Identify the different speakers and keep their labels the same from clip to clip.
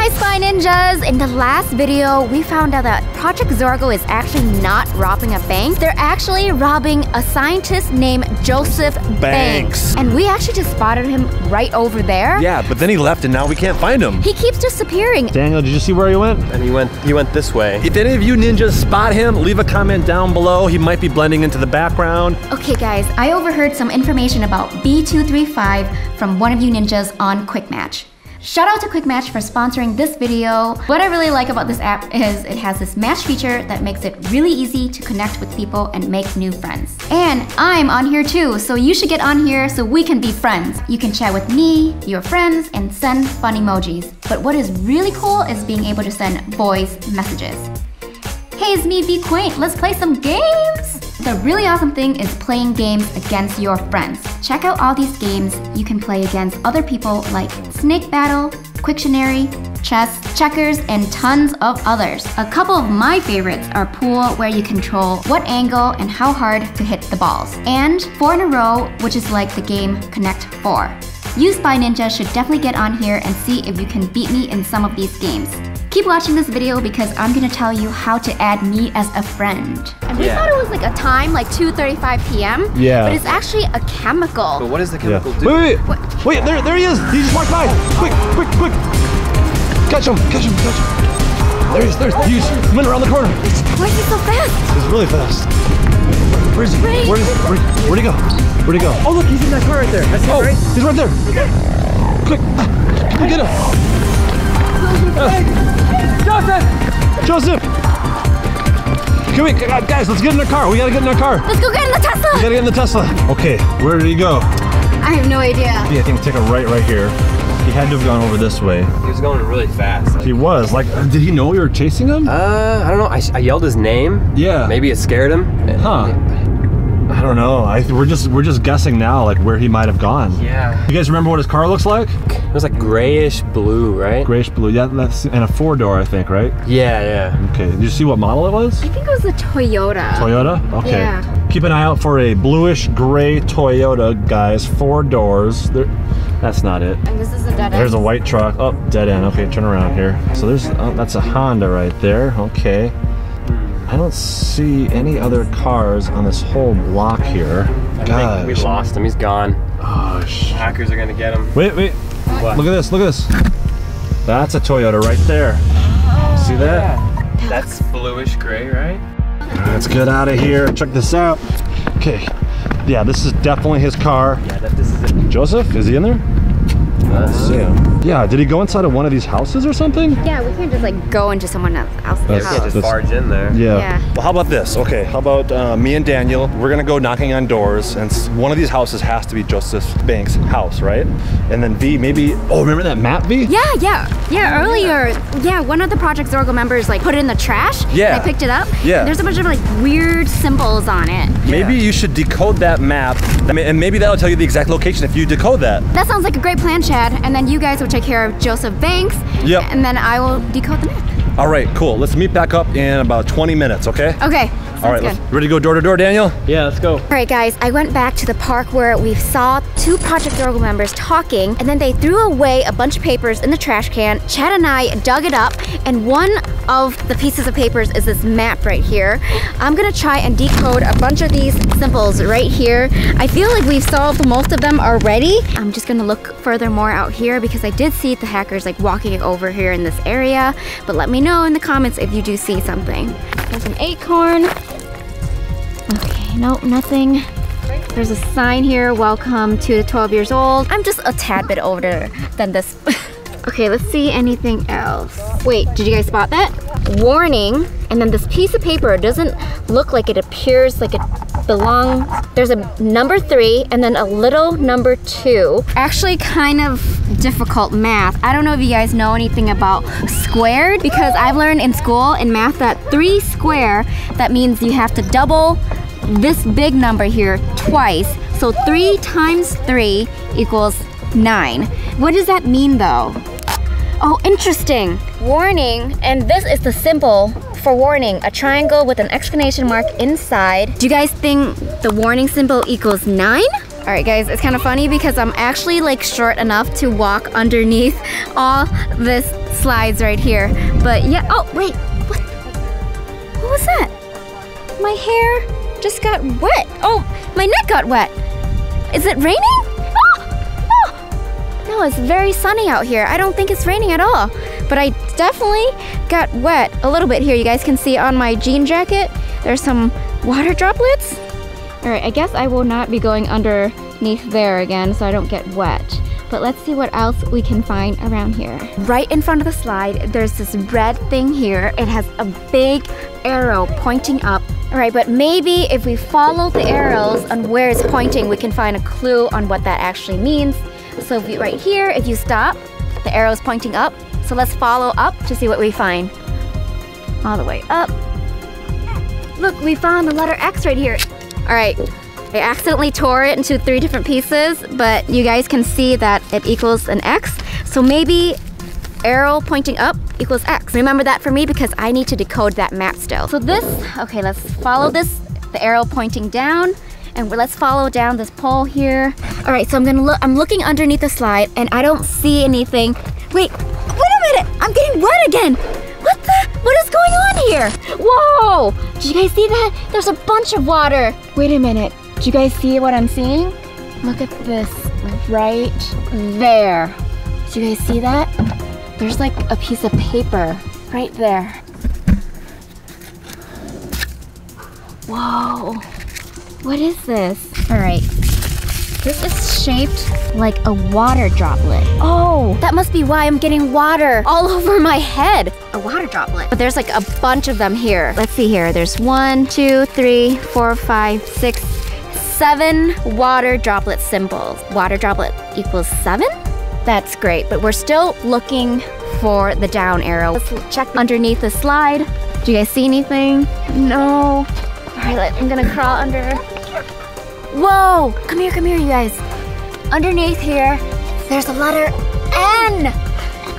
Speaker 1: Hi Spy Ninjas! In the last video, we found out that Project Zorgo is actually not robbing a bank. They're actually robbing a scientist named Joseph Banks. And we actually just spotted him right over there.
Speaker 2: Yeah, but then he left and now we can't find him.
Speaker 1: He keeps disappearing.
Speaker 3: Daniel, did you see where he went?
Speaker 2: And he went this way. If any of you ninjas spot him, leave a comment down below. He might be blending into the background.
Speaker 1: Okay guys, I overheard some information about B235 from one of you ninjas on QwikMatch. Shout out to QwikMatch for sponsoring this video. What I really like about this app is it has this match feature that makes it really easy to connect with people and make new friends. And I'm on here too, so you should get on here so we can be friends. You can chat with me, your friends, and send fun emojis. But what is really cool is being able to send voice messages. Hey, it's me, Qwaint. Let's play some games! The really awesome thing is playing games against your friends. Check out all these games you can play against other people like Snake Battle, Quictionary, chess, checkers, and tons of others. A couple of my favorites are pool, where you control what angle and how hard to hit the balls, and 4 in a row, which is like the game Connect 4. You Spy Ninja should definitely get on here and see if you can beat me in some of these games. Keep watching this video because I'm gonna tell you how to add me as a friend. And we thought it was like a time, like 2:35 p.m.
Speaker 3: Yeah.
Speaker 1: But it's actually a chemical.
Speaker 2: But what does the chemical do?
Speaker 3: Wait, there he is! He just walked by! Quick! Catch him! There he is! He's coming around the corner!
Speaker 1: Why is he so fast?
Speaker 3: He's really fast. Where is he? Where'd he go? Where'd he go?
Speaker 2: Oh look, he's in that car right there. That's him, right?
Speaker 3: He's right there! Quick! Can we get him? Joseph! Come here, guys, let's get in the car. We gotta get in the car.
Speaker 1: Let's go get in the Tesla!
Speaker 3: We gotta get in the Tesla. Okay, where did he go?
Speaker 1: I have no idea.
Speaker 3: Yeah, I think take a right here. He had to have gone over this way.
Speaker 2: He was going really fast.
Speaker 3: He was. Like, did he know we were chasing him?
Speaker 2: I don't know. I yelled his name.
Speaker 3: Yeah.
Speaker 2: Maybe it scared him.
Speaker 3: Huh. I don't know. We're just guessing now, like where he might have gone.
Speaker 2: Yeah.
Speaker 3: You guys remember what his car looks like?
Speaker 2: It was like grayish blue, right?
Speaker 3: Grayish blue. Yeah, that's and a 4-door, I think, right?
Speaker 2: Yeah.
Speaker 3: Okay. Did you see what model it was?
Speaker 1: I think it was a Toyota.
Speaker 3: Toyota? Okay.
Speaker 1: Yeah.
Speaker 3: Keep an eye out for a bluish gray Toyota, guys. 4 doors. That's not it.
Speaker 1: And this is a dead end.
Speaker 3: There's a white truck. Oh, dead end. Okay, turn around here. So that's a Honda right there. Okay. I don't see any other cars on this whole block here.
Speaker 2: I think we lost him. He's gone.
Speaker 3: Oh, shit.
Speaker 2: Hackers are gonna get him.
Speaker 3: Wait.
Speaker 2: What?
Speaker 3: Look at this. That's a Toyota right there. See that?
Speaker 2: Yeah. That's bluish gray, right?
Speaker 3: Let's get out of here. Check this out. Okay. Yeah, this is definitely his car.
Speaker 2: Yeah, this is it.
Speaker 3: Joseph, is he in there? Let's see him. Yeah, did he go inside of one of these houses or something?
Speaker 1: Yeah, we can't just like go into someone else's house.
Speaker 2: You can't just barge in there.
Speaker 3: Yeah.
Speaker 2: Well, how about this? Okay, how about me and Daniel? We're gonna go knocking on doors, and one of these houses has to be Joseph Banks' house, right? And then V, maybe. Oh, remember that map, V?
Speaker 1: Yeah. Earlier, one of the Project Zorgo members like put it in the trash.
Speaker 2: Yeah.
Speaker 1: And I picked it up.
Speaker 2: Yeah.
Speaker 1: There's a bunch of like weird symbols on it.
Speaker 2: Maybe you should decode that map, and maybe that'll tell you the exact location if you decode that.
Speaker 1: That sounds like a great plan, Chad. And then you guys will take care of Joseph Banks.
Speaker 2: Yep.
Speaker 1: And then I will decode the map.
Speaker 2: All right, cool. Let's meet back up in about 20 minutes, okay?
Speaker 1: Okay.
Speaker 2: All right, ready to go door to door, Daniel?
Speaker 3: Yeah, let's go.
Speaker 1: All right, guys, I went back to the park where we saw 2 Project Zorgo members talking, and then they threw away a bunch of papers in the trash can. Chad and I dug it up, and one of the pieces of papers is this map right here. I'm gonna try and decode a bunch of these symbols right here. I feel like we've solved most of them already. I'm just gonna look furthermore out here because I did see the hackers like walking over here in this area, but let me know in the comments if you do see something. There's an acorn. Okay, nope, nothing. There's a sign here, welcome to the 12 years old. I'm just a tad bit older than this. Okay, let's see anything else. Wait, did you guys spot that? Warning, and then this piece of paper doesn't look like it appears like it belongs. There's a number 3 and then a little number 2. Actually kind of difficult math. I don't know if you guys know anything about squared, because I've learned in school in math that 3 square, that means you have to double this big number here twice. So 3 times 3 equals 9. What does that mean though? Oh, interesting. Warning, and this is the symbol for warning, a triangle with an exclamation mark inside. Do you guys think the warning symbol equals 9? All right, guys, it's kind of funny because I'm actually like short enough to walk underneath all this slides right here. But yeah, oh wait, what was that? My hair just got wet. Oh, my neck got wet. Is it raining? Oh! No, it's very sunny out here. I don't think it's raining at all. But I definitely got wet a little bit here. You guys can see on my jean jacket, there's some water droplets. All right, I guess I will not be going underneath there again so I don't get wet. But let's see what else we can find around here. Right in front of the slide, there's this red thing here. It has a big arrow pointing up. All right, but maybe if we follow the arrows on where it's pointing, we can find a clue on what that actually means. So if right here, if you stop, the arrow's pointing up. So let's follow up to see what we find. All the way up. Look, we found the letter X right here. All right, I accidentally tore it into 3 different pieces, but you guys can see that it equals an X. So maybe arrow pointing up equals X. Remember that for me because I need to decode that map still. So this, okay, let's follow this, the arrow pointing down, and let's follow down this pole here. All right, so I'm looking underneath the slide and I don't see anything. Wait a minute, I'm getting wet again. What is going on here? Whoa! Did you guys see that? There's a bunch of water. Wait a minute. Do you guys see what I'm seeing? Look at this right there. Do you guys see that? There's like a piece of paper right there. Whoa. What is this? All right. This is shaped like a water droplet. Oh, that must be why I'm getting water all over my head. A water droplet. But there's like a bunch of them here. Let's see here. There's 1, 2, 3, 4, 5, 6, 7 water droplet symbols. Water droplet equals 7? That's great, but we're still looking for the down arrow. Let's check underneath the slide. Do you guys see anything? No. All right, I'm gonna crawl under. Whoa, come here, you guys. Underneath here, there's a letter N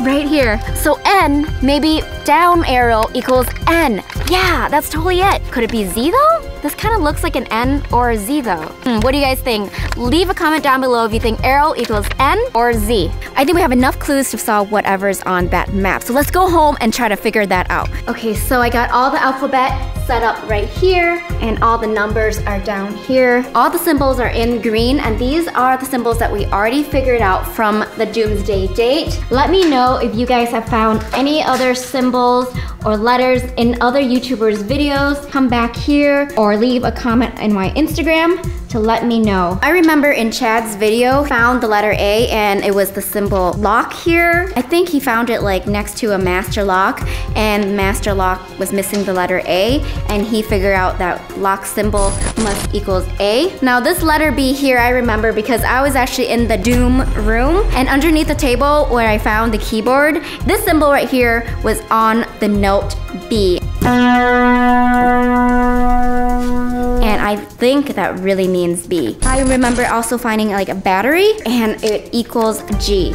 Speaker 1: right here. So N, maybe down arrow equals N. Yeah, that's totally it. Could it be Z though? This kind of looks like an N or a Z though. What do you guys think? Leave a comment down below if you think arrow equals N or Z. I think we have enough clues to solve whatever's on that map. So let's go home and try to figure that out. Okay, so I got all the alphabet set up right here and all the numbers are down here. All the symbols are in green and these are the symbols that we already figured out from the doomsday date. Let me know if you guys have found any other symbols or letters in other YouTubers' videos. Come back here or leave a comment in my Instagram to let me know. I remember in Chad's video, found the letter A and it was the symbol lock here. I think he found it like next to a master lock and master lock was missing the letter A and he figured out that lock symbol must equals A. Now this letter B here I remember because I was actually in the doom room and underneath the table where I found the keyboard, this symbol right here was on the note B. And I think that really means B. I remember also finding like a battery and it equals G.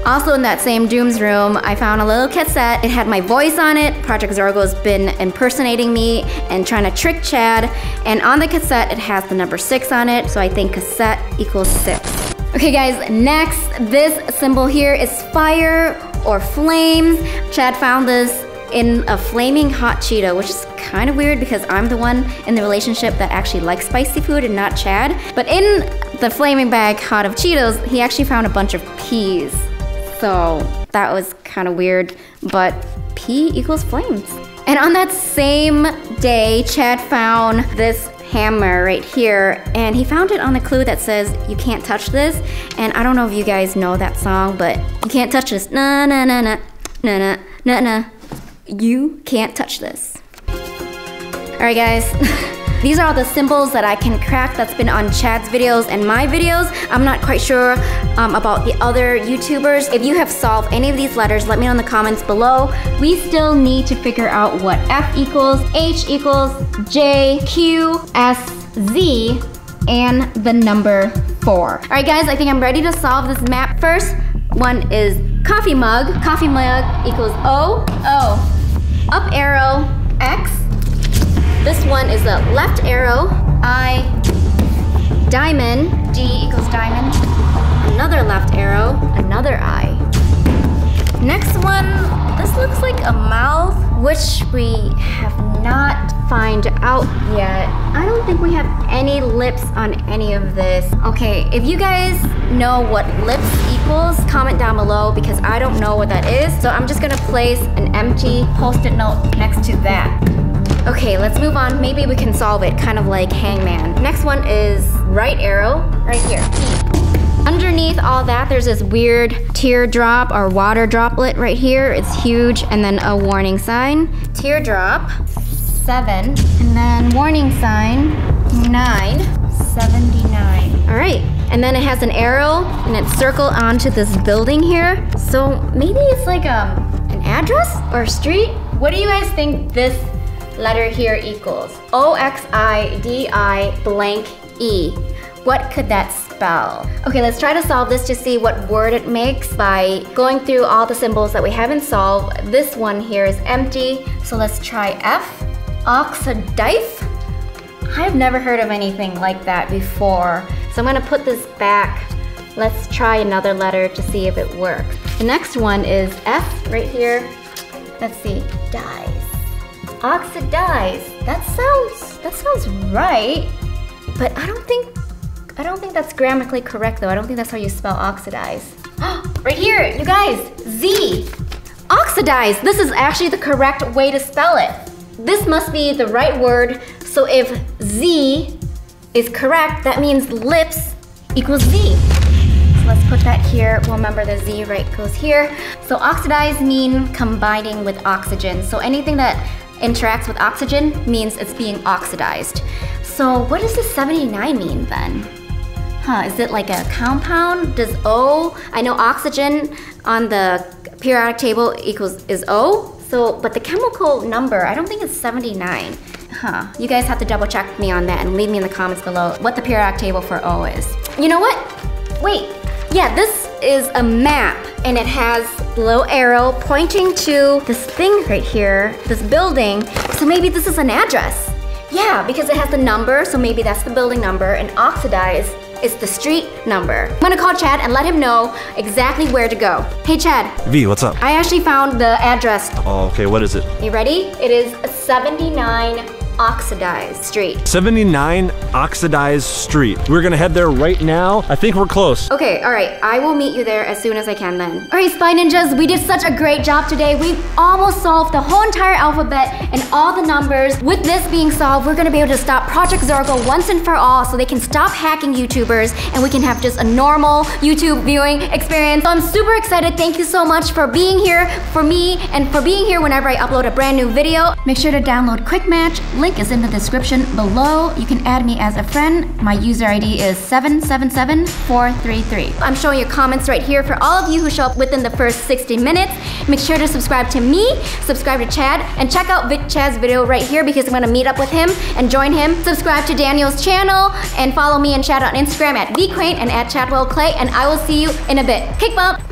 Speaker 1: Also in that same Dooms room, I found a little cassette. It had my voice on it. Project Zorgo's been impersonating me and trying to trick Chad. And on the cassette, it has the number 6 on it. So I think cassette equals 6. Okay guys, next, this symbol here is fire or flames. Chad found this in a flaming hot Cheeto, which is kind of weird because I'm the one in the relationship that actually likes spicy food and not Chad. But in the flaming bag hot of Cheetos, he actually found a bunch of peas. So that was kind of weird, but P equals flames. And on that same day, Chad found this hammer right here, and he found it on a clue that says, you can't touch this. And I don't know if you guys know that song, but you can't touch this. Na na na na, na na na na. You can't touch this. All right, guys. These are all the symbols that I can crack that's been on Chad's videos and my videos. I'm not quite sure about the other YouTubers. If you have solved any of these letters, let me know in the comments below. We still need to figure out what F equals, H equals, J, Q, S, Z, and the number 4. All right, guys, I think I'm ready to solve this map. First one is coffee mug. Coffee mug equals O, O. Up arrow, X. This one is the left arrow, I, Diamond, D equals diamond. Another left arrow, another I. Next one, this looks like a mouth, which we have not found out yet. I don't think we have any lips on any of this. Okay, if you guys know what lips equals, comment down below because I don't know what that is. So I'm just gonna place an empty post-it note next to that. Okay, let's move on. Maybe we can solve it, kind of like Hangman. Next one is right arrow, right here. Underneath all that, there's this weird teardrop or water droplet right here. It's huge, and then a warning sign. Teardrop, 7, and then warning sign, 979. All right, and then it has an arrow, and it's circled onto this building here. So maybe it's like an address or a street? What do you guys think this letter here equals? OXIDI blank E. What could that spell? Okay, let's try to solve this to see what word it makes by going through all the symbols that we haven't solved. This one here is empty, so let's try F. Oxidife? I've never heard of anything like that before. So I'm gonna put this back. Let's try another letter to see if it works. The next one is F right here. Let's see, dies. Oxidize. That sounds right, but I don't think that's grammatically correct though. I don't think that's how you spell oxidize. Right here, you guys, Z. Oxidize. This is actually the correct way to spell it. This must be the right word. So if Z is correct, that means lips equals Z. So let's put that here. We'll remember the Z right goes here. So oxidize means combining with oxygen. So anything that interacts with oxygen means it's being oxidized. So what does the 79 mean then? Is it like a compound? Does O, I know oxygen on the periodic table is O, but the chemical number, I don't think it's 79. You guys have to double check me on that and leave me in the comments below what the periodic table for O is. You know what? Wait, yeah, this is a map and it has a little arrow pointing to this thing right here, this building. So maybe this is an address. Yeah, because it has the number, so maybe that's the building number, and oxidize is the street number. I'm gonna call Chad and let him know exactly where to go. Hey Chad.
Speaker 3: V, what's up?
Speaker 1: I actually found the address.
Speaker 3: Oh, okay, what is it?
Speaker 1: You ready? It is 79 Oxidized Street.
Speaker 3: 79 Oxidized Street. We're gonna head there right now. I think we're close.
Speaker 1: Okay, all right. I will meet you there as soon as I can then. All right, Spy Ninjas, we did such a great job today. We almost solved the whole entire alphabet and all the numbers. With this being solved, we're gonna be able to stop Project Zorgo once and for all so they can stop hacking YouTubers and we can have just a normal YouTube viewing experience. So I'm super excited. Thank you so much for being here for me and for being here whenever I upload a brand new video. Make sure to download QwikMatch. Link is in the description below. You can add me as a friend. My user ID is 777433. I'm showing you comments right here for all of you who show up within the first 60 minutes. Make sure to subscribe to me, subscribe to Chad, and check out Chad's video right here because I'm gonna meet up with him and join him. Subscribe to Daniel's channel and follow me and Chad on Instagram at Qwaint and at ChadwellClay, and I will see you in a bit. Kick bump!